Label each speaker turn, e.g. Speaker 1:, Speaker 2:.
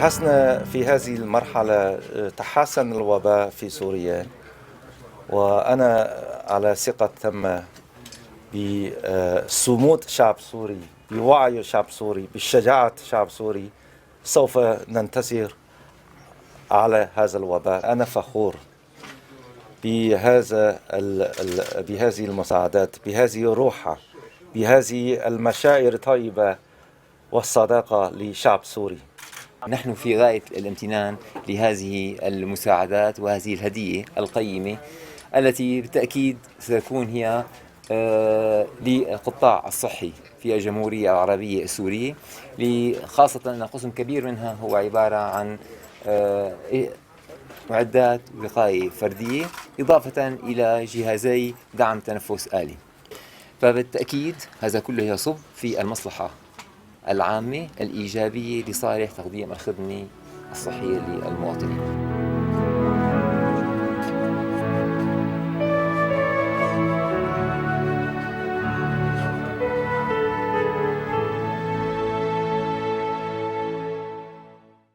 Speaker 1: لاحظنا في هذه المرحلة تحسن الوباء في سوريا، وأنا على ثقة تامة بصمود شعب سوري، بوعي شعب سوري، بشجاعة شعب سوري. سوف ننتصر على هذا الوباء. أنا فخور بهذه المساعدات، بهذه الروح، بهذه المشاعر الطيبة والصداقة لشعب سوري.
Speaker 2: نحن في غاية الامتنان لهذه المساعدات وهذه الهدية القيمة التي بالتأكيد ستكون هي للقطاع الصحي في الجمهورية العربية السورية، خاصة أن قسم كبير منها هو عبارة عن معدات وقاية فردية إضافة إلى جهازي دعم تنفس آلي. فبالتأكيد هذا كله يصب في المصلحة العامة الإيجابية لصالح تقديم الخدمة الصحية للمواطنين.